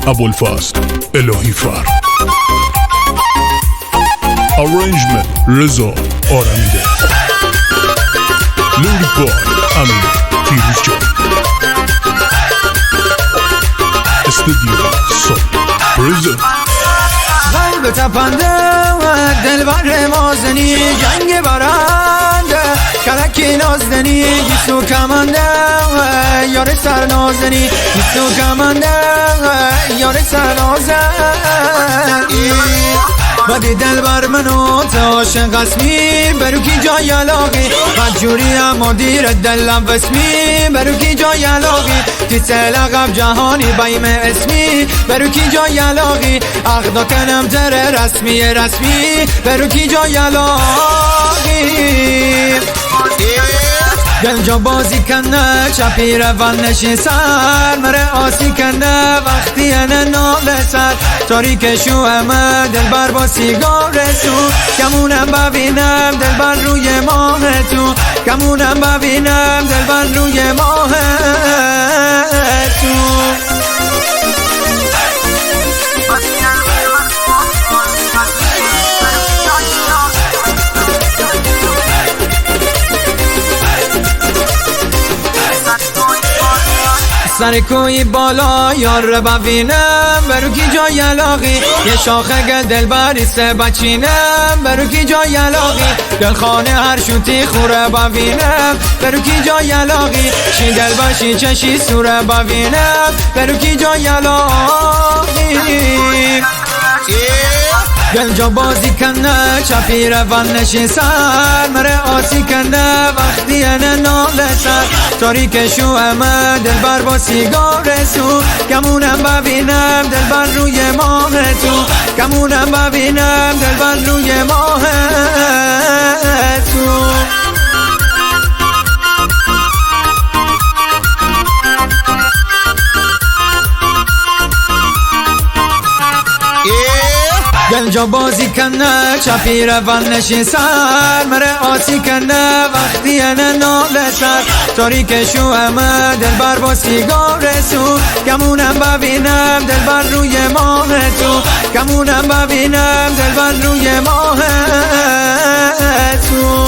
ابوالفضل الهی فر، ارنجمنت رضا آرمیده، لیریک بای امین پیروز جان، استودیو سال پرزنت. قلب تپنده دلبر مازنی، جنگ برنده کلکی نازدنی، گیسو کمنده یار سر نازنی، گیسو کمنده یار سر نازنی. بدی دلبر منو عاشق اسمی، برو کی جای علاقی مجوری اما دیر دلم بسمی، برو کی جای علاقی تیس لقب جهانی بایم اسمی، برو کی جای علاقی اقدا کنم تر رسمی رسمی، برو کی جای علاقی دنجا بازی کنه چپی روان نشین سر، مره آسی کنه وقتی انه نال سر، تاریک شو همه دلبر با سیگار تو، کمونم ببینم دلبر روی ماه تو، کمونم ببینم دلبر روی ماه تو. سر کوی بالا یار رو ببینم، برو کی جای علاقی یه شاخه گل دلبری سه بچینم، برو کی جای علاقی دلخانه هر شوتی خوره ببینم، برو کی جای علاقی شی دل باشی چشی سوره ببینم، برو کی جای علاقی دلجا بازی کنه چپی روان نشین سر، مره آسی کنه وقتی انه نال سر، تاریک شو همه دلبر با سیگار تو، کمونم ببینم دلبر روی ماه تو، کمونم ببینم دلبر روی ماه تو. دلجا بازی کنه چپی روان نشین سر، مره آسی کنه وقتی انه نال سر، تاریک شو همه دلبر با سیگار تو، کمونم ببینم دلبر روی ماه تو، کمونم ببینم دلبر روی ماه تو.